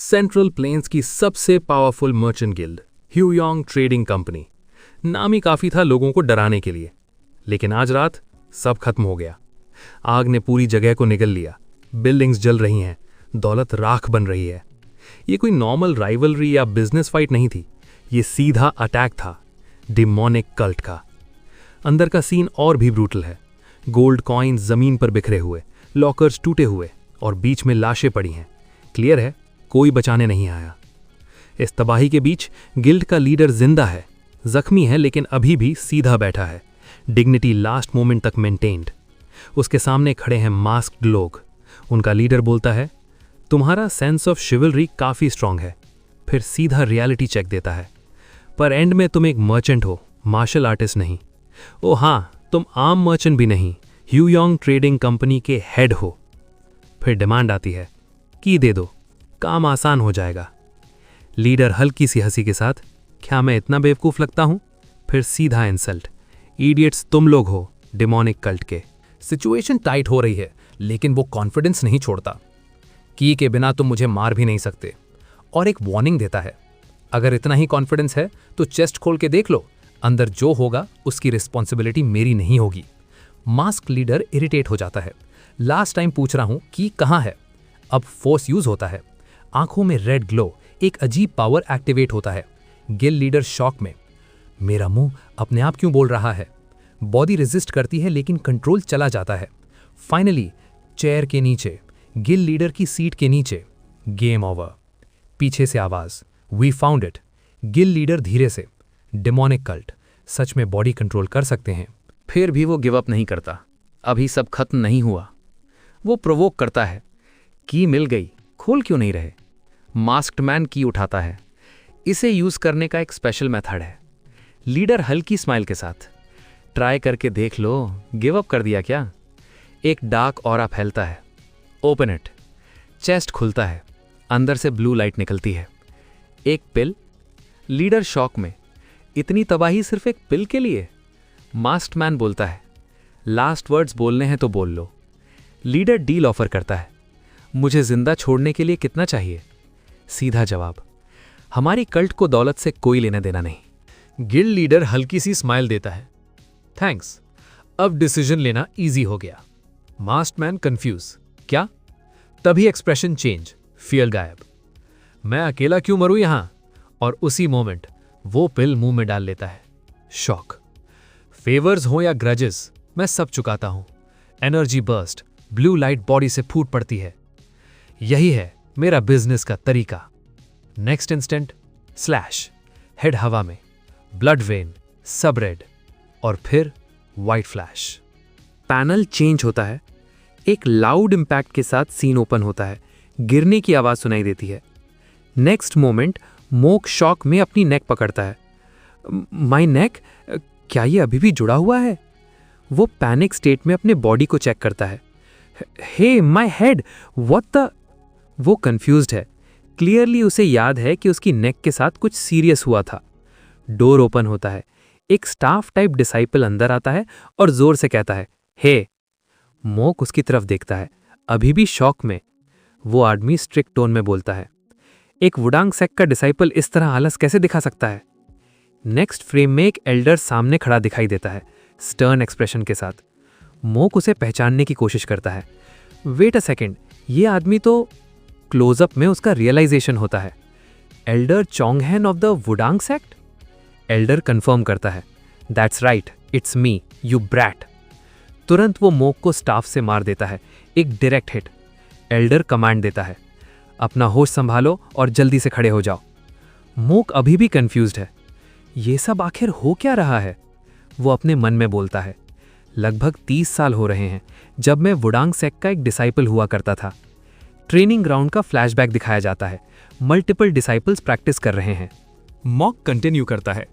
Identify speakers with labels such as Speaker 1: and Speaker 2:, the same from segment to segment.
Speaker 1: Central plains की सबसे powerful merchant guild ह्यूयोंग ट्रेडिंग कंपनी। नाम ही काफी था लोगों को डराने के लिए। लेकिन आज रात सब खत्म हो गया। आग ने पूरी जगह को निगल लिया। बिल्डिंग्स जल रही हैं, दौलत राख बन रही है। ये कोई नॉर्मल राइवलरी या बिजनेस फाइट नहीं थी, ये सीधा अटैक था डिमोनिक कल्ट का। अंदर का सीन और भी ब्रूटल है। गोल्ड कॉइन्स जमीन पर बिखरे हुए, लॉकर्स टूटे हुए और बीच में लाशें पड़ी हैं। क्लियर है, कोई बचाने नहीं आया। इस तबाही के बीच गिल्ड का लीडर जिंदा है, जख्मी है लेकिन अभी भी सीधा बैठा है, डिग्निटी लास्ट मोमेंट तक मेंटेन्ड। उसके सामने खड़े हैं मास्क्ड लोग। उनका लीडर बोलता है, तुम्हारा सेंस ऑफ शिवलरी काफी स्ट्रांग है। फिर सीधा रियलिटी चेक देता है, पर एंड में तुम एक मर्चेंट हो, मार्शल आर्टिस्ट नहीं। ओ हाँ, तुम आम मर्चेंट भी नहीं, ह्यूयोंग ट्रेडिंग कंपनी के हेड हो। फिर डिमांड आती है, की दे दो, काम आसान हो जाएगा। लीडर हल्की सी हंसी के साथ, क्या मैं इतना बेवकूफ लगता हूं? फिर सीधा इंसल्ट, इडियट्स तुम लोग हो डिमोनिक कल्ट के।
Speaker 2: सिचुएशन टाइट हो रही है लेकिन वो कॉन्फिडेंस नहीं छोड़ता। की के बिना तुम मुझे मार भी नहीं सकते। और एक वार्निंग देता है, अगर इतना ही कॉन्फिडेंस है तो चेस्ट खोल के देख लो, अंदर जो होगा उसकी रिस्पॉन्सिबिलिटी मेरी नहीं होगी। मास्क लीडर इरिटेट हो जाता है। लास्ट टाइम पूछ रहा हूं की कहां है। अब फोर्स यूज होता है। आंखों में रेड ग्लो, एक अजीब पावर एक्टिवेट होता है। गिल लीडर शॉक में, मेरा मुंह अपने आप क्यों बोल रहा है। बॉडी रेजिस्ट करती है लेकिन कंट्रोल चला जाता है। फाइनली चेयर के नीचे, गिल लीडर की सीट के नीचे, गेम ओवर। पीछे से आवाज, we found it. Guild leader धीरे से, डिमोनिक कल्ट सच में बॉडी कंट्रोल कर सकते हैं।
Speaker 3: फिर भी वो गिव अप नहीं करता। अभी सब खत्म नहीं हुआ। वो प्रोवोक करता है, की मिल गई, खोल क्यों नहीं रहे। मास्क्ड मैन की उठाता है। इसे यूज करने का एक स्पेशल मेथड है। लीडर हल्की स्माइल के साथ, ट्राई करके देख लो, गिव अप कर दिया क्या। एक डार्क ऑरा फैलता है। Open it. चेस्ट खुलता है, अंदर से ब्लू लाइट निकलती है। एक पिल। लीडर शॉक में, इतनी तबाही सिर्फ एक पिल के लिए। मास्क्ड मैन बोलता है, लास्ट वर्ड्स बोलने हैं तो बोल लो। लीडर डील ऑफर करता है, मुझे जिंदा छोड़ने के लिए कितना चाहिए। सीधा जवाब, हमारी कल्ट को दौलत से कोई लेना देना नहीं।
Speaker 2: गिल्ड लीडर हल्की सी स्माइल देता है, थैंक्स, अब डिसीजन लेना इजी हो गया। मास्क्ड मैन कंफ्यूज, क्या? तभी एक्सप्रेशन चेंज, फियर गायब। मैं अकेला क्यों मरूं यहां? और उसी मोमेंट वो पिल मुंह में डाल लेता है। शॉक। फेवर्स हो या ग्रजेस, मैं सब चुकाता हूं। Energy burst, blue light body से फूट पड़ती है। यही है मेरा बिजनेस का तरीका। नेक्स्ट इंस्टेंट, स्लैश, हेड हवा में, ब्लड वेन, सब रेड, और फिर वाइट फ्लैश।
Speaker 3: पैनल चेंज होता है। एक लाउड इंपैक्ट के साथ सीन ओपन होता है। गिरने की आवाज सुनाई देती है। नेक्स्ट मोमेंट मोक शॉक में अपनी नेक पकड़ता है। माय नेक, क्या ये अभी भी जुड़ा हुआ है? वो पैनिक स्टेट में अपने बॉडी को चेक करता है। Hey my head, what the. वो कंफ्यूज्ड है। क्लियरली उसे याद है कि उसकी नेक के साथ कुछ सीरियस हुआ था। डोर ओपन होता है। एक स्टाफ टाइप डिसाइपल अंदर आता है और जोर से कहता है, हे। मोक उसकी तरफ देखता है, अभी भी शॉक में। वो आदमी स्ट्रिक्ट टोन में बोलता है, एक वुडांग सेक का डिसाइपल इस तरह आलस कैसे दिखा सकता है। नेक्स्ट फ्रेम में एक एल्डर सामने खड़ा दिखाई देता है, स्टर्न एक्सप्रेशन के साथ। मोक उसे पहचानने की कोशिश करता है। वेट अ सेकेंड, ये आदमी तो। क्लोजअप में उसका रियलाइजेशन होता है, एल्डर चोंगहेन of the Wudang sect. Elder confirm करता है, that's right, it's me, you brat. तुरंत वो मोक को स्टाफ से मार देता है, एक डायरेक्ट हिट। एल्डर कमांड देता है, अपना होश संभालो और जल्दी से खड़े हो जाओ। मोक अभी भी कंफ्यूज्ड है, ये सब आखिर हो क्या रहा है। वो अपने मन में बोलता है, लगभग 30 साल हो रहे हैं जब मैं वुडांग सेक का एक डिसाइपल हुआ करता था। ट्रेनिंग ग्राउंड का फ्लैशबैक दिखाया जाता है। मल्टीपल डिसाइपल्स प्रैक्टिस कर रहे हैं।
Speaker 1: मॉक कंटिन्यू करता है,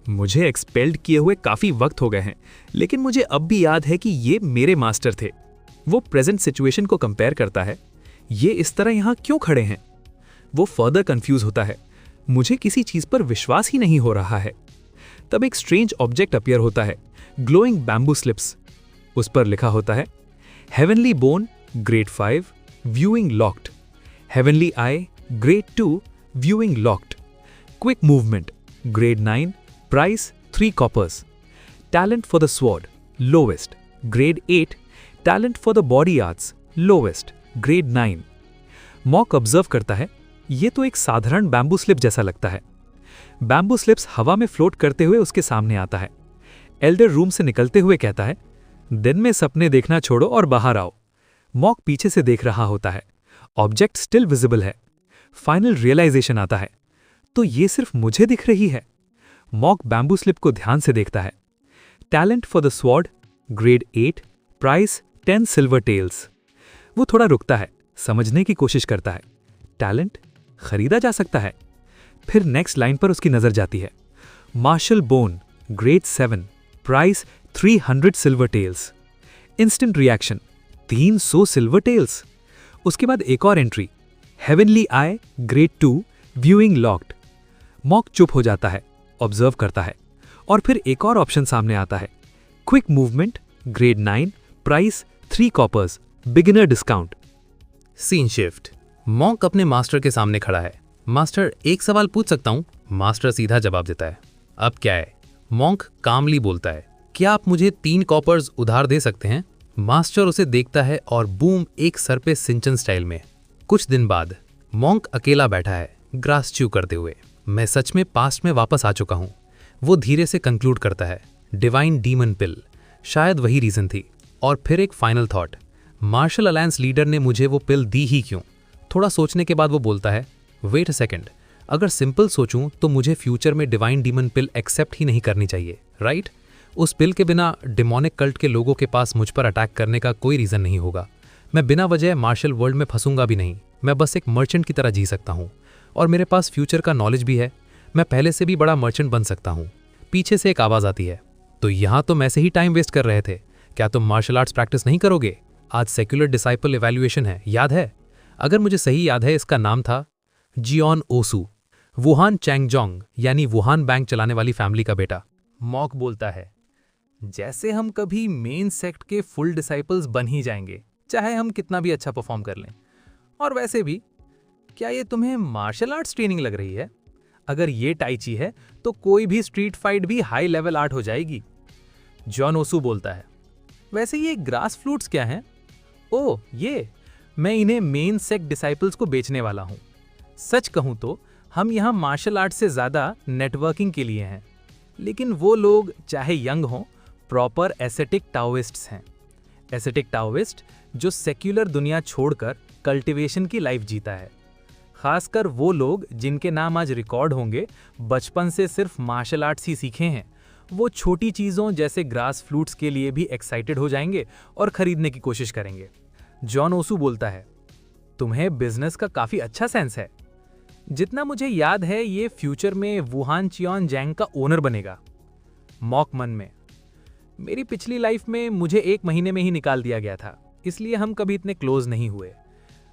Speaker 1: मुझे एक्सपेल्ड किए हुए काफी वक्त हो गए हैं, लेकिन मुझे अब भी याद है कि ये मेरे मास्टर थे। वो प्रेजेंट सिचुएशन को कंपेयर करता है, ये इस तरह यहां क्यों खड़े हैं। वो फर्दर कंफ्यूज होता है, मुझे किसी चीज पर विश्वास ही नहीं हो रहा है। तब एक स्ट्रेंज ऑब्जेक्ट अपीयर होता है, ग्लोइंग बैम्बू स्लिप्स। उस पर लिखा होता है, heavenly bone, grade 5, viewing locked, heavenly eye,
Speaker 2: Grade 2, viewing locked. Quick movement. Grade 9, price 3 coppers. Talent for the sword, lowest. Grade 8, talent for the body arts, lowest. Grade 9. Mock observe करता है, ये तो एक साधारण बैम्बू स्लिप जैसा लगता है। Bamboo slips हवा में फ्लोट करते हुए उसके सामने आता है। एल्डर रूम से निकलते हुए कहता है, दिन में सपने देखना छोड़ो और बाहर आओ। मॉक पीछे से देख रहा होता है। ऑब्जेक्ट स्टिल विजिबल है। फाइनल रियलाइजेशन आता है, तो ये सिर्फ मुझे दिख रही है। मॉक बैम्बू स्लिप को ध्यान से देखता है। Talent for the sword, grade 8, price 10 silver taels. वो थोड़ा रुकता है, समझने की कोशिश करता है। टैलेंट खरीदा जा सकता है। फिर नेक्स्ट लाइन पर उसकी नजर जाती है। Martial bone, grade 7, price 300 silver taels. Instant reaction, 300 silver taels. उसके बाद एक और entry, heavenly eye, grade 2, viewing locked. Monk चुप हो जाता है, ऑब्जर्व करता है, और फिर एक और ऑप्शन सामने आता है। Quick movement, grade 9, price 3 coppers, beginner discount.
Speaker 1: Scene shift. Monk अपने मास्टर के सामने खड़ा है। मास्टर, एक सवाल पूछ सकता हूं? मास्टर सीधा जवाब देता है, अब क्या है? मॉन्क कामली बोलता है, क्या आप मुझे 3 कॉपर्स उधार दे सकते हैं? मास्टर उसे देखता है और बूम एक सर पे सिंचन स्टाइल में। कुछ दिन बाद मॉन्क अकेला बैठा है, ग्रास च्यू करते हुए। मैं सच में पास्ट में वापस आ चुका हूं। वो धीरे से कंक्लूड करता है, डिवाइन डीमन पिल, शायद वही रीजन थी। और फिर एक final thought, martial alliance leader ने मुझे वो पिल दी ही क्यों? थोड़ा सोचने के बाद वो बोलता है, वेट अ सेकंड, अगर सिंपल सोचूं तो मुझे फ्यूचर में डिवाइन डीमन पिल एक्सेप्ट ही नहीं करनी चाहिए, राइट? उस पिल के बिना डिमोनिक कल्ट के लोगों के पास मुझ पर अटैक करने का कोई रीजन नहीं होगा। मैं बिना वजह मार्शल वर्ल्ड में फंसूंगा भी नहीं। मैं बस एक मर्चेंट की तरह जी सकता हूँ, और मेरे पास फ्यूचर का नॉलेज भी है। मैं पहले से भी बड़ा मर्चेंट बन सकता हूँ। पीछे से एक आवाज आती है, तो यहाँ तो मैं से ही टाइम वेस्ट कर रहे थे। क्या तुम मार्शल आर्ट्स प्रैक्टिस नहीं करोगे? आज सेक्युलर डिसाइपल इवैल्यूएशन है, याद है? अगर मुझे सही याद है, इसका नाम था जियोन ओसू, वुहान चैंगजोंग यानी वुहान बैंक चलाने वाली फैमिली का बेटा। मॉक बोलता है, जैसे हम कभी मेन सेक्ट के फुल डिसाइपल्स बन ही जाएंगे, चाहे हम कितना भी अच्छा परफॉर्म कर लें। और वैसे भी, क्या ये तुम्हें मार्शल आर्ट्स ट्रेनिंग लग रही है? अगर ये टाइची है तो कोई भी स्ट्रीट फाइट भी हाई लेवल आर्ट हो जाएगी। जॉन ओसू बोलता है, वैसे ये ग्रास फ्लूट्स क्या हैं? ओह ये, मैं इन्हें मेन सेक्ट डिसाइपल्स को बेचने वाला हूं। सच कहूं तो हम यहां मार्शल आर्ट से ज्यादा नेटवर्किंग के लिए हैं। लेकिन वो लोग चाहे यंग हों, प्रॉपर एसेटिक टाओइस्ट्स हैं। एसेटिक टाओइस्ट जो सेक्युलर दुनिया छोड़कर कल्टीवेशन की लाइफ जीता है। खासकर वो लोग जिनके नाम आज रिकॉर्ड होंगे, बचपन से सिर्फ मार्शल आर्ट्स ही सीखे हैं। वो छोटी चीज़ों जैसे ग्रास फ्लूट्स के लिए भी एक्साइटेड हो जाएंगे और खरीदने की कोशिश करेंगे। जॉन ओसू बोलता है, तुम्हें बिजनेस का काफ़ी अच्छा सेंस है। जितना मुझे याद है, ये फ्यूचर में वुहान चियोन जैंग का ओनर बनेगा। मॉक मन में, मेरी पिछली लाइफ में मुझे 1 महीने में ही निकाल दिया गया था, इसलिए हम कभी इतने क्लोज नहीं हुए।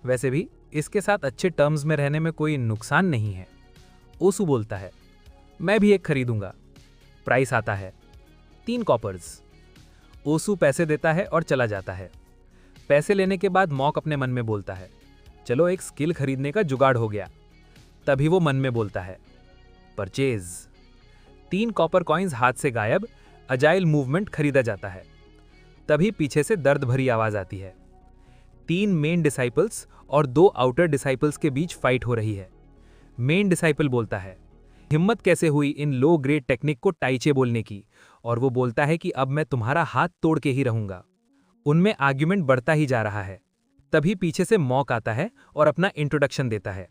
Speaker 1: वैसे भी इसके साथ अच्छे टर्म्स में रहने में कोई नुकसान नहीं है। ओसू बोलता है, मैं भी एक खरीदूंगा। प्राइस आता है 3 कॉपर्स। ओसू पैसे देता है और चला जाता है। पैसे लेने के बाद मॉक अपने मन में बोलता है, चलो एक स्किल खरीदने का जुगाड़ हो गया। तभी वो मन में बोलता है, परचेज। 3 कॉपर कॉइन्स हाथ से गायब। अजाइल मूवमेंट खरीदा जाता है। तभी पीछे से दर्द भरी आवाज आती है। 3 मेन डिसाइपल्स और 2 आउटर डिसाइपल्स के बीच फाइट हो रही है। मेन डिसाइपल बोलता है, हिम्मत कैसे हुई इन लो ग्रेड टेक्निक को टाइचे बोलने की? और वो बोलता है कि अब मैं तुम्हारा हाथ तोड़ के ही रहूंगा। उनमें आर्ग्यूमेंट बढ़ता ही जा रहा है। तभी पीछे से मॉक आता है और अपना इंट्रोडक्शन देता है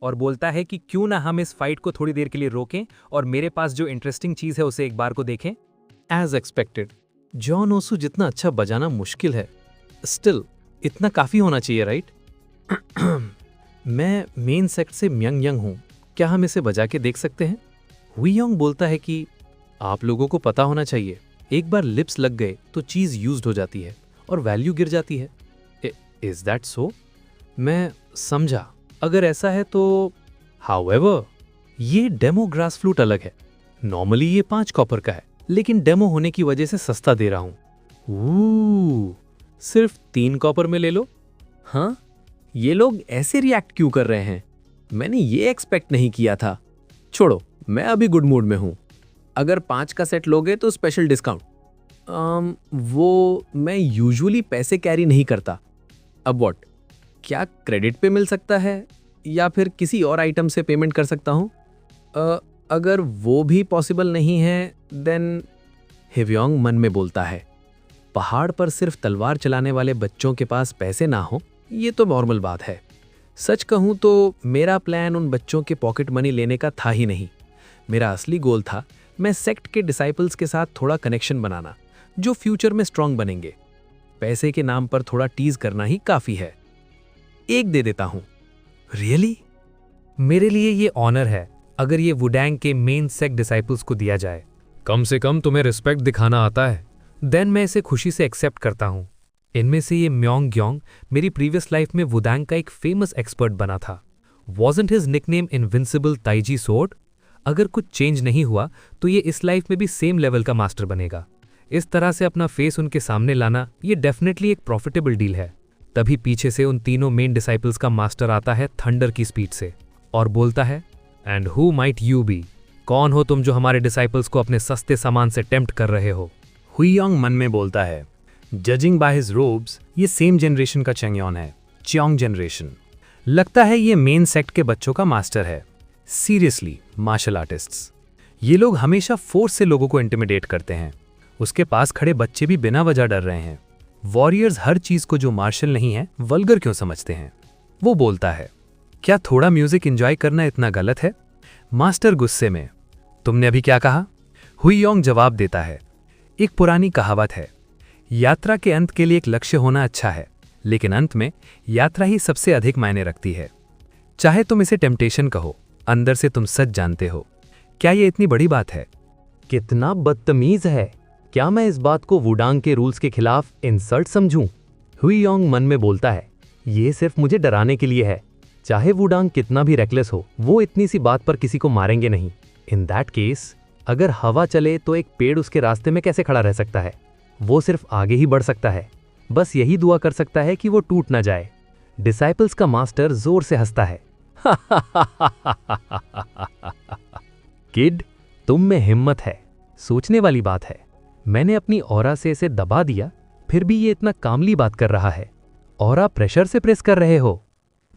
Speaker 1: और बोलता है कि क्यों ना हम इस फाइट को थोड़ी देर के लिए रोकें और मेरे पास जो इंटरेस्टिंग चीज है उसे एक बार को देखें।
Speaker 3: एज एक्सपेक्टेड, जॉन ओसू जितना अच्छा बजाना मुश्किल है, स्टिल इतना काफी होना चाहिए, राइट? मैं मेन सेक्ट से म्यंग यंग हूं, क्या हम इसे बजा के देख सकते हैं? हुईयोंग बोलता है कि आप लोगों को पता होना चाहिए, एक बार लिप्स लग गए तो चीज यूज्ड हो जाती है और वैल्यू गिर जाती है। Is that so? मैं समझा, अगर ऐसा है तो। हाउएवर, ये डेमो ग्रास फ्लूट अलग है। नॉर्मली ये 5 कॉपर का है, लेकिन डेमो होने की वजह से सस्ता दे रहा हूं। सिर्फ 3 कॉपर में ले लो। हाँ, ये लोग ऐसे रिएक्ट क्यों कर रहे हैं? मैंने ये एक्सपेक्ट नहीं किया था। छोड़ो, मैं अभी गुड मूड में हूँ। अगर 5 का सेट लोगे तो स्पेशल डिस्काउंट। वो मैं यूजुअली पैसे कैरी नहीं करता। अब व्हाट? क्या क्रेडिट पे मिल सकता है या फिर किसी और आइटम से पेमेंट कर सकता हूँ? अगर वो भी पॉसिबल नहीं है देन, हिव्योंग मन में बोलता है। पहाड़ पर सिर्फ तलवार चलाने वाले बच्चों के पास पैसे ना हो ये तो नॉर्मल बात है। सच कहूँ तो मेरा प्लान उन बच्चों के पॉकेट मनी लेने का था ही नहीं। मेरा असली गोल था मैं सेक्ट के डिसाइपल्स के साथ थोड़ा कनेक्शन बनाना, जो फ्यूचर में स्ट्रांग बनेंगे। पैसे के नाम पर थोड़ा टीज करना ही काफी है। 1 दे देता हूँ। रियली?
Speaker 2: मेरे लिए ये ऑनर है अगर ये वुडैंग के मेन सेक्ट डिसाइपल्स को दिया जाए।
Speaker 1: कम से कम तुम्हें रिस्पेक्ट दिखाना आता है।
Speaker 2: देन मैं इसे खुशी से एक्सेप्ट करता हूँ। इनमें से ये म्योंग ग्योंग मेरी प्रीवियस लाइफ में वुडैंग का एक फेमस एक्सपर्ट बना था। Wasn't his nickname invincible Taiji sword? अगर कुछ चेंज नहीं हुआ तो ये इस लाइफ में भी सेम लेवल का मास्टर बनेगा। इस तरह से अपना फेस उनके सामने लाना ये डेफिनेटली एक प्रॉफिटेबल डील है। तभी पीछे से उन तीनों मेन डिसाइपल्स का मास्टर आता है थंडर की स्पीड से और बोलता है, and who might you be? कौन हो तुम जो हमारे डिसाइपल्स को अपने सस्ते सामान से टेम्प्ट कर रहे हो?
Speaker 3: हुईयोंग मन में बोलता है, जजिंग बाय हिज रोब्स ये सेम जनरेशन का चेंगयोन है, च्योंग जनरेशन। लगता है ये मेन सेक्ट के बच्चों का मास्टर है। Seriously, martial artists. ये लोग हमेशा फोर्स से लोगों को इंटिमिडेट करते हैं। उसके पास खड़े बच्चे भी बिना वजह डर रहे हैं। वॉरियर्स हर चीज को जो मार्शल नहीं है वल्गर क्यों समझते हैं? वो बोलता है, क्या थोड़ा म्यूजिक एंजॉय करना इतना गलत है? मास्टर गुस्से में, तुमने अभी क्या कहा? हुईयोंग जवाब देता है, एक पुरानी कहावत है, यात्रा के अंत के लिए एक लक्ष्य होना अच्छा है, लेकिन अंत में यात्रा ही सबसे अधिक मायने रखती है। चाहे तुम इसे टेम्पटेशन कहो, अंदर से तुम सच जानते हो। क्या ये इतनी बड़ी बात है? कितना बदतमीज है। क्या मैं इस बात को वुडांग के रूल्स के खिलाफ इंसल्ट समझूं? हुईयोंग मन में बोलता है, ये सिर्फ मुझे डराने के लिए है। चाहे वुडांग कितना भी रेकलेस हो, वो इतनी सी बात पर किसी को मारेंगे नहीं। इन दैट केस, अगर हवा चले तो एक पेड़ उसके रास्ते में कैसे खड़ा रह सकता है? वो सिर्फ आगे ही बढ़ सकता है। बस यही दुआ कर सकता है कि वो टूट ना जाए। डिसाइपल्स का मास्टर जोर से हंसता है। किड, तुम में हिम्मत है, सोचने वाली बात है। मैंने अपनी ऑरा से इसे दबा दिया, फिर भी ये इतना कामली बात कर रहा है। ऑरा प्रेशर से प्रेस कर रहे हो?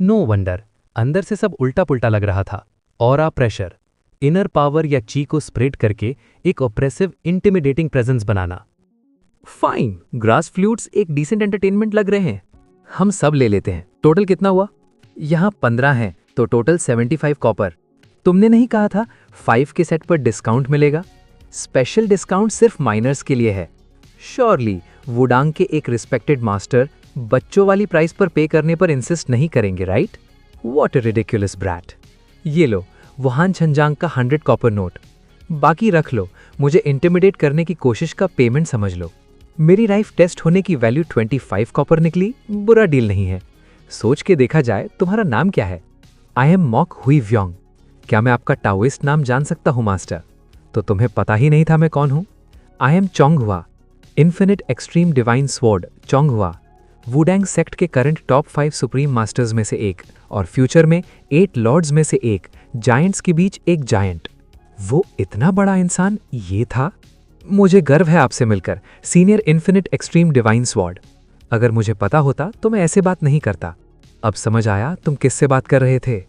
Speaker 3: नो वंडर, अंदर से सब उल्टा पुल्टा लग रहा था। ऑरा प्रेशर, इनर पावर या ची को स्प्रेड करके एक ऑप्रेसिव इंटिमिडेटिंग प्रेजेंस बनाना। फाइन, ग्रास फ्लूट्स एक डिसेंट एंटरटेनमेंट लग रहे हैं। हम सब ले लेते हैं। टोटल कितना हुआ? यहाँ 15 हैं, तो टोटल 75 कॉपर। तुमने नहीं कहा था 5 के सेट पर डिस्काउंट मिलेगा? स्पेशल डिस्काउंट सिर्फ माइनर्स के लिए है। श्योरली वुडांग के एक रिस्पेक्टेड मास्टर बच्चों वाली प्राइस पर पे करने पर इंसिस्ट नहीं करेंगे, right? What a ridiculous brat. ये लो, वुहान छंजांग का 100 कॉपर नोट। बाकी रख लो, मुझे इंटिमिडेट करने की कोशिश का पेमेंट समझ लो। मेरी लाइफ टेस्ट होने की वैल्यू 25 कॉपर निकली, बुरा डील नहीं है। सोच के देखा जाए, तुम्हारा नाम क्या है? आई एम मॉक हुईव्योंग। क्या मैं आपका टाओइस्ट नाम जान सकता हूँ मास्टर? तो तुम्हें पता ही नहीं था मैं कौन हूँ? I am Chonghua, infinite extreme divine sword Chonghua, Wudang sect के करंट टॉप 5 सुप्रीम मास्टर्स में से एक और फ्यूचर में 8 लॉर्ड्स में से एक, जायंट्स के बीच एक जायंट। वो इतना बड़ा इंसान ये था? मुझे गर्व है आपसे मिलकर, senior infinite extreme divine sword. अगर मुझे पता होता तो मैं ऐसे बात नहीं करता। अब समझ आया तुम किससे बात कर रहे थे।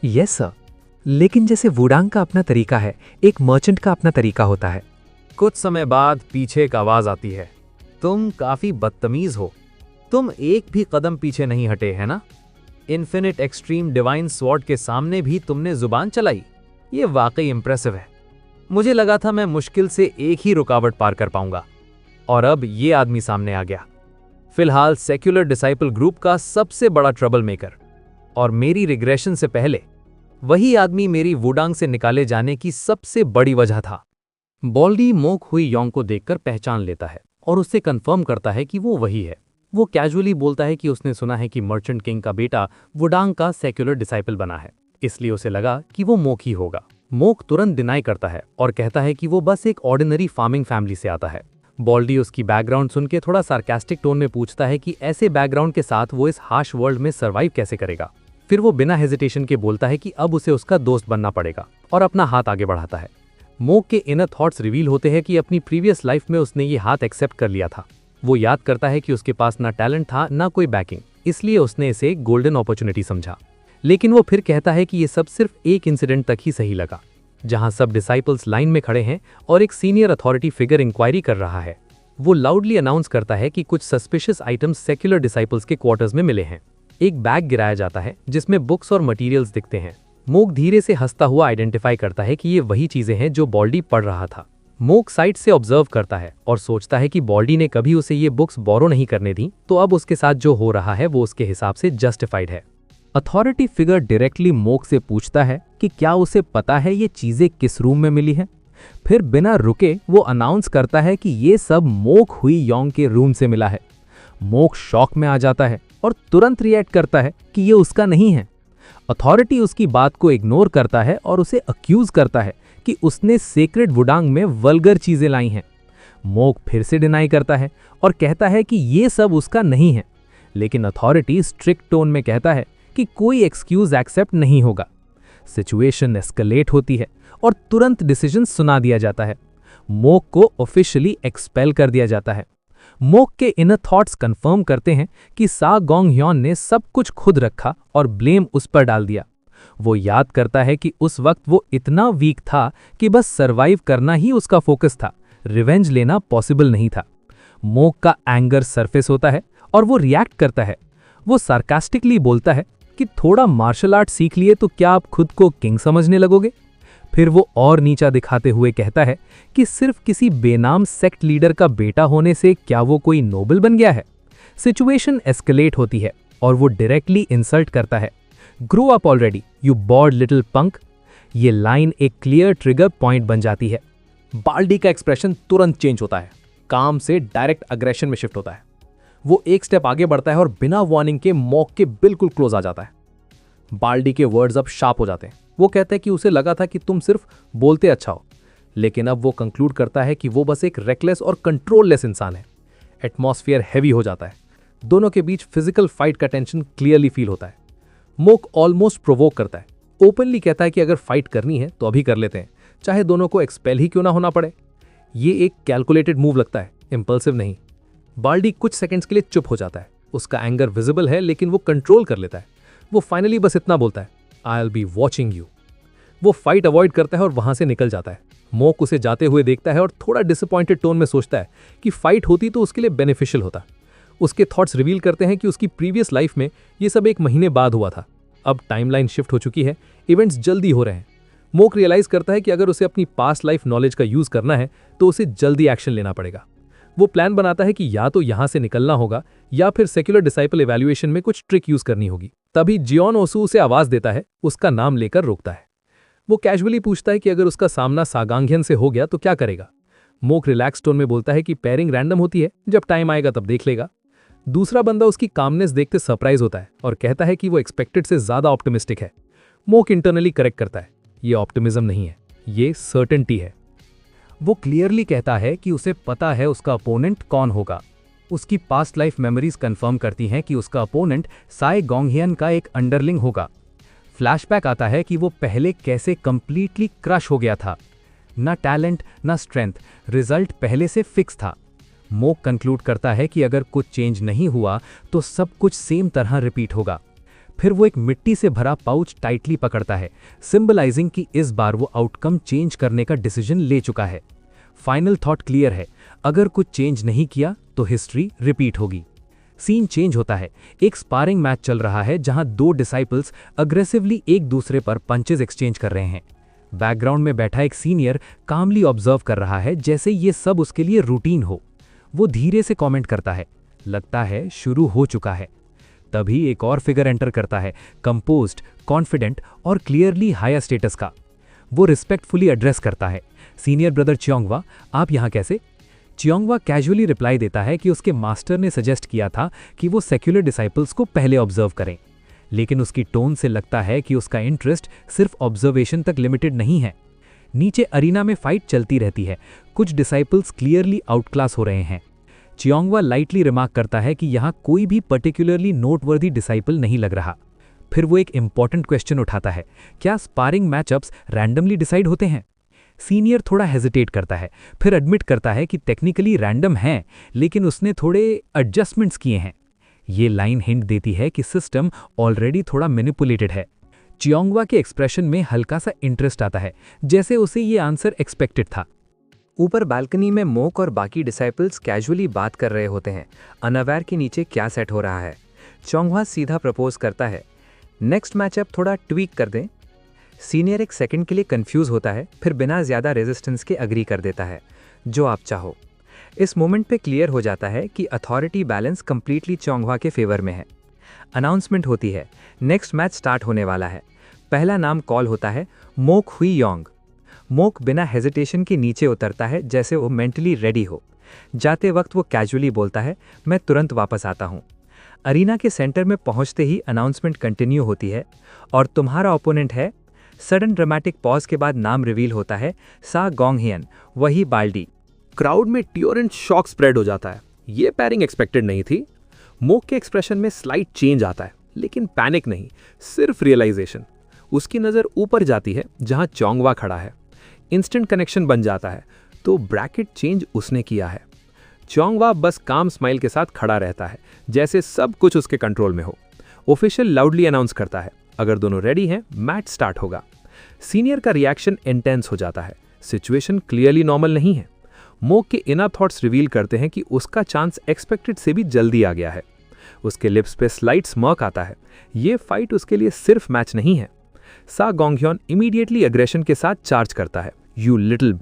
Speaker 3: यस सर, लेकिन जैसे वुडांग का अपना तरीका है, एक मर्चेंट का अपना तरीका होता है। कुछ समय बाद पीछे एक आवाज आती है, तुम काफी बदतमीज हो। तुम एक भी कदम पीछे नहीं हटे, है ना? इन्फिनिट एक्सट्रीम डिवाइन स्वॉर्ड के सामने भी तुमने जुबान चलाई। ये वाकई इंप्रेसिव है। मुझे लगा था मैं मुश्किल से एक ही रुकावट पार कर पाऊंगा, और अब ये आदमी सामने आ गया। फिलहाल सेक्युलर डिसाइपल ग्रुप का सबसे बड़ा ट्रबल मेकर, और मेरी रिग्रेशन से पहले वही आदमी मेरी वुडांग से निकाले जाने की सबसे बड़ी वजह था। बॉल्डी मोक हुईयोंग को देखकर पहचान लेता है और उससे कंफर्म करता है कि वो वही है। वो कैजुअली बोलता है कि उसने सुना है कि मर्चेंट किंग का बेटा वुडांग का सेक्युलर डिसाइपल बना है, इसलिए उसे लगा कि वो मोक ही होगा। मोक तुरंत डिनाई करता है और कहता है कि वो बस एक ऑर्डिनरी फार्मिंग फैमिली से आता है। बॉल्डी उसकी बैकग्राउंड सुन के थोड़ा सार्कास्टिक टोन में पूछता है कि ऐसे बैकग्राउंड के साथ वो इस हार्श वर्ल्ड में सर्वाइव कैसे करेगा।
Speaker 2: फिर वो बिना हेजिटेशन के बोलता है कि अब उसे उसका दोस्त बनना पड़ेगा और अपना हाथ आगे बढ़ाता है। मोक के इनर थॉट्स रिवील होते हैं कि अपनी प्रीवियस लाइफ में उसने ये हाथ एक्सेप्ट कर लिया था। वो याद करता है कि उसके पास ना टैलेंट था ना कोई बैकिंग, इसलिए उसने इसे एक गोल्डन अपॉर्चुनिटी समझा। लेकिन वो फिर कहता है कि ये सब सिर्फ एक इंसिडेंट तक ही सही लगा, जहां सब डिसाइपल्स लाइन में खड़े हैं और एक सीनियर अथॉरिटी फिगर इंक्वायरी कर रहा है। वो लाउडली अनाउंस करता है कि कुछ सस्पिशियस आइटम्स सेक्युलर डिसाइपल्स के क्वार्टर्स में मिले हैं। एक बैग गिराया जाता है जिसमें बुक्स और मटेरियल्स दिखते हैं। मोक धीरे से हंसता हुआ आइडेंटिफाई करता है कि ये वही चीजें हैं जो बॉल्डी पढ़ रहा था। मोक साइड से ऑब्जर्व करता है और सोचता है कि बॉल्डी ने कभी उसे ये बुक्स बोरो नहीं करने दी, तो अब उसके साथ जो हो रहा है वो उसके हिसाब से जस्टिफाइड है। अथॉरिटी फिगर डायरेक्टली मोक से पूछता है कि क्या उसे पता है ये चीजें किस रूम में मिली हैं। फिर बिना रुके वो अनाउंस करता है कि ये सब मोक हुई योंग के रूम से मिला है। मोक शॉक में आ जाता है और तुरंत रिएक्ट करता है कि ये उसका नहीं है। अथॉरिटी उसकी बात को इग्नोर करता है और उसे अक्यूज करता है कि उसने सेक्रेड वुडांग में वल्गर चीजें लाई हैं। मोक फिर से डिनाई करता है और कहता है कि ये सब उसका नहीं है, लेकिन अथॉरिटी स्ट्रिक्ट टोन में कहता है कि कोई एक्सक्यूज एक्सेप्ट नहीं होगा। सिचुएशन एस्केलेट होती है और तुरंत डिसीजन सुना दिया जाता है। मोक को ऑफिशियली एक्सपेल कर दिया जाता है। मोक के इनर थॉट्स कंफर्म करते हैं कि सा गोंग ह्योन ने सब कुछ खुद रखा और ब्लेम उस पर डाल दिया। वो याद करता है कि उस वक्त वो इतना वीक था कि बस सरवाइव करना ही उसका फोकस था, रिवेंज लेना पॉसिबल नहीं था। मोक का एंगर सरफेस होता है और वो रिएक्ट करता है। वो सार्कास्टिकली बोलता है कि थोड़ा मार्शल आर्ट सीख लिए तो क्या आप खुद को किंग समझने लगोगे। फिर वो और नीचा दिखाते हुए कहता है कि सिर्फ किसी बेनाम सेक्ट लीडर का बेटा होने से क्या वो कोई नोबल बन गया है। सिचुएशन एस्केलेट होती है और वो डायरेक्टली इंसल्ट करता है, grow up already you bored little punk. ये लाइन एक क्लियर ट्रिगर पॉइंट बन जाती है। बाल्डी का एक्सप्रेशन तुरंत चेंज होता है, काम से डायरेक्ट अग्रेशन में शिफ्ट होता है। वो एक स्टेप आगे बढ़ता है और बिना वार्निंग के मॉक के बिल्कुल क्लोज आ जाता है। बाल्डी के वर्ड्स अब शार्प हो जाते हैं। वो कहता है कि उसे लगा था कि तुम सिर्फ बोलते अच्छा हो, लेकिन अब वो कंक्लूड करता है कि वो बस एक रेकलेस और कंट्रोललेस इंसान है। एटमॉस्फेयर हैवी हो जाता है। दोनों के बीच फिजिकल फाइट का टेंशन क्लियरली फील होता है। मोक ऑलमोस्ट प्रोवोक करता है, ओपनली कहता है कि अगर फाइट करनी है तो अभी कर लेते हैं, चाहे दोनों को एक्सपेल ही क्यों ना होना पड़े। ये एक कैलकुलेटेड मूव लगता है, इंपल्सिव नहीं। बाल्डी कुछ सेकंड्स के लिए चुप हो जाता है। उसका एंगर विजिबल है, लेकिन वो कंट्रोल कर लेता है। वो फाइनली बस इतना बोलता है, I will be watching you. वो फाइट अवॉइड करता है और वहां से निकल जाता है। मोक उसे जाते हुए देखता है और थोड़ा डिसअपॉइंटेड टोन में सोचता है कि फाइट होती तो उसके लिए बेनिफिशियल होता। उसके थॉट्स रिवील करते हैं कि उसकी प्रीवियस लाइफ में ये सब 1 महीने बाद हुआ था। अब टाइमलाइन शिफ्ट हो चुकी है, इवेंट्स जल्दी हो रहे हैं। मोक रियलाइज करता है कि अगर उसे अपनी पास्ट लाइफ नॉलेज का यूज करना है तो उसे जल्दी एक्शन लेना पड़ेगा। वो प्लान बनाता है कि या तो यहां से निकलना होगा या फिर सेक्युलर डिसाइपल इवैल्यूएशन में कुछ ट्रिक यूज करनी होगी। तभी जियोन ओसू उसे आवाज देता है, उसका नाम लेकर रोकता है। वो कैजुअली पूछता है कि अगर उसका सामना सागांग्यन से हो गया तो क्या करेगा। मोक रिलैक्स टोन में बोलता है कि पेयरिंग रैंडम होती है, जब टाइम आएगा तब देख लेगा। दूसरा बंदा उसकी कामनेस देखते सरप्राइज होता है और कहता है कि वो एक्सपेक्टेड से ज्यादा ऑप्टिमिस्टिक है। मोक इंटरनली करेक्ट करता है, ये ऑप्टिमिज्म नहीं है, ये सर्टेनिटी है। वो क्लियरली कहता है कि उसे पता है उसका अपोनेंट कौन होगा। उसकी पास्ट लाइफ मेमोरीज कंफर्म करती हैं कि उसका अपोनेंट साई गोंगहियन का एक अंडरलिंग होगा। फ्लैशबैक आता है कि वो पहले कैसे कंप्लीटली क्रश हो गया था। ना टैलेंट ना स्ट्रेंथ, रिजल्ट पहले से फिक्स था। मोक कंक्लूड करता है कि अगर कुछ चेंज नहीं हुआ तो सब कुछ सेम तरह रिपीट होगा। फिर वो एक मिट्टी से भरा पाउच टाइटली पकड़ता है, सिंबलाइजिंग कि इस बार वो आउटकम चेंज करने का डिसीजन ले चुका है। फाइनल थॉट क्लियर है, अगर कुछ चेंज नहीं किया तो हिस्ट्री रिपीट होगी। सीन चेंज होता है। एक स्पारिंग मैच चल रहा है जहां 2 डिसाइपल्स अग्रेसिवली एक दूसरे पर पंचेस एक्सचेंज कर रहे हैं। बैकग्राउंड में बैठा एक सीनियर कामली ऑब्जर्व कर रहा है, जैसे ये सब उसके लिए रूटीन हो। वो धीरे से कमेंट करता है, लगता है शुरू हो चुका है। तभी एक और फिगर एंटर करता है, कंपोज्ड, कॉन्फिडेंट और क्लियरली हायर स्टेटस का। वो रिस्पेक्टफुली एड्रेस करता है, सीनियर ब्रदर चियोंगवा, आप यहाँ कैसे? चियोंगवा कैजुअली रिप्लाई देता है कि उसके मास्टर ने सजेस्ट किया था कि वो सेक्युलर डिसाइपल्स को पहले ऑब्जर्व करें, लेकिन उसकी टोन से लगता है कि उसका इंटरेस्ट सिर्फ ऑब्जर्वेशन तक लिमिटेड नहीं है। नीचे अरीना में फाइट चलती रहती है, कुछ डिसाइपल्स क्लियरली आउटक्लास हो रहे हैं। चियोंगवा लाइटली रिमार्क करता है कि यहाँ कोई भी पर्टिकुलरली नोटवर्दी डिसाइपल नहीं लग रहा। फिर वो एक इंपॉर्टेंट क्वेश्चन उठाता है, क्या स्पारिंग मैचअप्स रैंडमली डिसाइड होते हैं? सीनियर थोड़ा हेजिटेट करता है, फिर एडमिट करता है कि टेक्निकली रैंडम हैं, लेकिन उसने थोड़े एडजस्टमेंट्स किए हैं। ये लाइन हिंट देती है कि सिस्टम ऑलरेडी थोड़ा मैनिपुलेटेड है। चियोंगवा के एक्सप्रेशन में हल्का सा इंटरेस्ट आता है, जैसे उसे ये आंसर एक्सपेक्टेड था।
Speaker 3: ऊपर बालकनी में मोक और बाकी डिसाइपल्स कैजुअली बात कर रहे होते हैं, अनअवेयर के नीचे क्या सेट हो रहा है। चियोंगवा सीधा प्रपोज करता है, नेक्स्ट मैचअप थोड़ा ट्वीक कर दें। सीनियर एक सेकंड के लिए कंफ्यूज होता है, फिर बिना ज़्यादा रेजिस्टेंस के अग्री कर देता है, जो आप चाहो। इस मोमेंट पे क्लियर हो जाता है कि अथॉरिटी बैलेंस कंप्लीटली चियोंगवा के फेवर में है। अनाउंसमेंट होती है, नेक्स्ट मैच स्टार्ट होने वाला है। पहला नाम कॉल होता है मोक हुई योंग। मोक बिना हेजिटेशन के नीचे उतरता है, जैसे वो मेंटली रेडी हो। जाते वक्त वो कैजुअली बोलता है, मैं तुरंत वापस आता हूँ। अरीना के सेंटर में पहुँचते ही अनाउंसमेंट कंटिन्यू होती है, और तुम्हारा ओपोनेंट है। सडन ड्रामेटिक पॉज के बाद नाम रिवील होता है, सा गोंगहियन, वही बाल्डी।
Speaker 1: क्राउड में टियर एंड शॉक स्प्रेड हो जाता है। ये पैरिंग एक्सपेक्टेड नहीं थी। मोक के एक्सप्रेशन में स्लाइट चेंज आता है, लेकिन पैनिक नहीं, सिर्फ रियलाइजेशन। उसकी नज़र ऊपर जाती है जहां चियोंगवा खड़ा है। इंस्टेंट कनेक्शन बन जाता है, तो ब्रैकेट चेंज उसने किया है। चियोंगवा बस काम स्माइल के साथ खड़ा रहता है, जैसे सब कुछ उसके कंट्रोल में हो। ऑफिशियल लाउडली अनाउंस करता है, अगर दोनों रेडी हैं, मैच स्टार्ट होगा। सीनियर का रिएक्शन इंटेंस हो जाता है। सिचुएशन क्लियरली नॉर्मल नहीं है। मोक के इनर थॉट्स रिवील करते हैं कि उसका चांस एक्सपेक्टेड से भी जल्दी आ गया है। उसके लिप्स पे स्लाइट स्मर्क आता है। ये फाइट उसके लिए सिर्फ मैच नहीं है। सा गोंगह्योन इमीडिएटली अग्रेशन के साथ चार्ज करता है, यू लिटिल।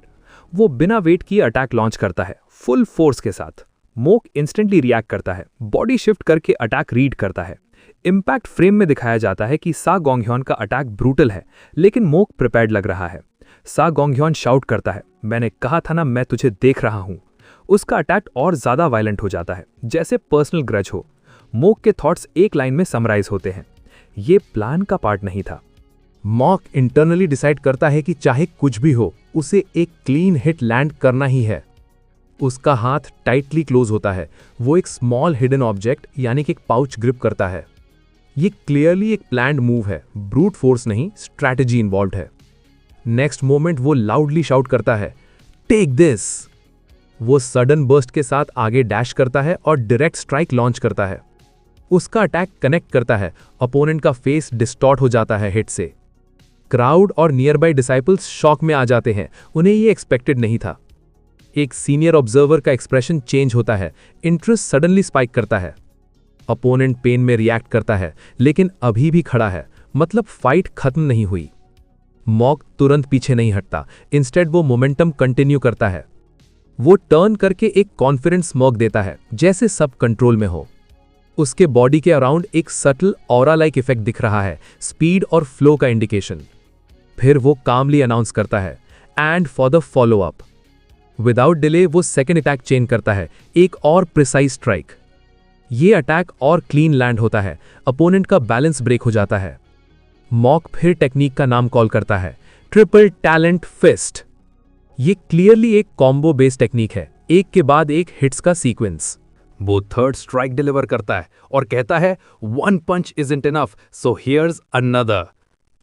Speaker 1: वो बिना वेट किए अटैक लॉन्च करता है, फुल फोर्स के साथ। मोक इंस्टेंटली रिएक्ट करता है, बॉडी शिफ्ट करके अटैक रीड करता है। इम्पैक्ट फ्रेम में दिखाया जाता है कि सा गोंगह्योन का अटैक ब्रूटल है, लेकिन मोक प्रिपेयर्ड लग रहा है। सा गोंगह्योन शाउट करता है, मैंने कहा था ना, मैं तुझे देख रहा हूं। उसका अटैक और ज्यादा वायलेंट हो जाता है, जैसे पर्सनल ग्रज हो। मोक के थॉट्स एक लाइन में समराइज होते हैं, ये प्लान का पार्ट नहीं था।
Speaker 2: मॉक इंटरनली डिसाइड करता है कि चाहे कुछ भी हो, उसे एक क्लीन हिट लैंड करना ही है। उसका हाथ टाइटली क्लोज होता है। वो एक स्मॉल हिडन ऑब्जेक्ट यानी कि एक पाउच ग्रिप करता है। ये क्लियरली एक प्लान्ड मूव है, ब्रूट फोर्स नहीं, स्ट्रैटेजी इन्वॉल्व्ड है। नेक्स्ट मोमेंट वो लाउडली शाउट करता है, टेक दिस। वो सडन बर्स्ट के साथ आगे डैश करता है और डायरेक्ट स्ट्राइक लॉन्च करता है। उसका अटैक कनेक्ट करता है, अपोनेंट का फेस डिस्टॉर्ट हो जाता है हिट से। क्राउड और नियर बाय डिसाइपल्स शॉक में आ जाते हैं, उन्हें ये एक्सपेक्टेड नहीं था। एक सीनियर ऑब्जर्वर का एक्सप्रेशन चेंज होता है, इंटरेस्ट सडनली स्पाइक करता है। अपोनेंट पेन में रिएक्ट करता है, लेकिन अभी भी खड़ा है, मतलब फाइट खत्म नहीं हुई। मॉक तुरंत पीछे नहीं हटता, इंस्टेड वो मोमेंटम कंटिन्यू करता है। वो टर्न करके एक कॉन्फिडेंस स्मर्क देता है, जैसे सब कंट्रोल में हो। उसके बॉडी के अराउंड एक सटल ऑरा लाइक इफेक्ट दिख रहा है, स्पीड और फ्लो का इंडिकेशन। फिर वो कामली अनाउंस करता है, and for the follow up. Without delay वो सेकेंड अटैक चेन करता है, एक और प्रिसाइज स्ट्राइक। ये अटैक और क्लीन लैंड होता है, अपोनेंट का बैलेंस ब्रेक हो जाता है। मॉक फिर टेक्निक का नाम कॉल करता है, ट्रिपल टैलेंट फिस्ट। ये क्लियरली एक कॉम्बो बेस्ड टेक्निक है, एक के बाद एक हिट्स का सीक्वेंस।
Speaker 1: वो थर्ड स्ट्राइक डिलीवर करता है और कहता है, one punch isn't enough, so here's another.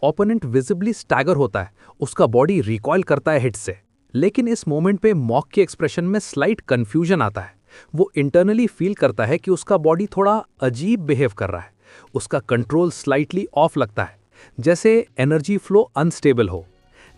Speaker 1: Opponent visibly stagger होता है, उसका बॉडी रिकॉइल करता है हिट से। लेकिन इस मोमेंट पे मॉक के एक्सप्रेशन में स्लाइट कंफ्यूजन आता है। वो इंटरनली फील करता है कि उसका बॉडी थोड़ा अजीब बिहेव कर रहा है। उसका कंट्रोल स्लाइटली ऑफ लगता है, जैसे एनर्जी फ्लो अनस्टेबल हो।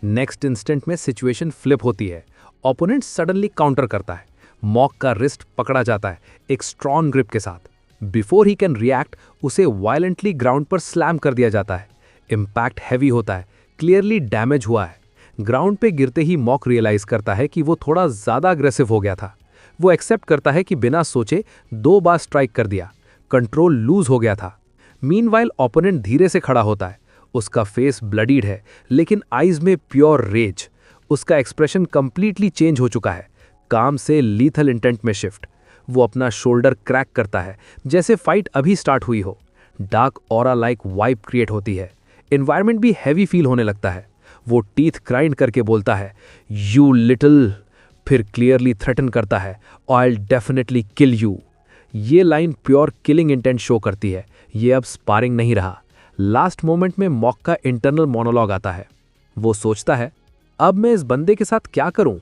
Speaker 1: नेक्स्ट इंस्टेंट में सिचुएशन फ्लिप होती है। ओपोनेंट सडनली काउंटर करता है। मॉक का रिस्ट पकड़ा जाता है एक स्ट्रॉन्ग ग्रिप के साथ। बिफोर ही कैन रिएक्ट, उसे वायलेंटली ग्राउंड पर स्लैम कर दिया जाता है। इम्पैक्ट हैवी होता है, क्लियरली डैमेज हुआ है। ग्राउंड पे गिरते ही मॉक रियलाइज करता है कि वो थोड़ा ज्यादा अग्रेसिव हो गया था। वो एक्सेप्ट करता है कि बिना सोचे 2 बार स्ट्राइक कर दिया, कंट्रोल लूज हो गया था। मीनवाइल ओपोनेंट धीरे से खड़ा होता है। उसका फेस ब्लडीड है, लेकिन आईज में प्योर रेज। उसका एक्सप्रेशन कंप्लीटली चेंज हो चुका है, काम से लीथल इंटेंट में शिफ्ट। वो अपना शोल्डर क्रैक करता है, जैसे फाइट अभी स्टार्ट हुई हो। Dark aura like vibe create होती है। एनवायरनमेंट भी हैवी फील होने लगता है। वो टीथ ग्राइंड करके बोलता है, यू लिटिल, फिर क्लियरली थ्रेटन करता है, I will definitely kill you. ये line pure killing intent show करती है। ये अब स्पारिंग नहीं रहा,
Speaker 2: लास्ट मोमेंट में मॉक का इंटरनल मोनोलॉग आता है। वो सोचता है, अब मैं इस बंदे के साथ क्या करूं?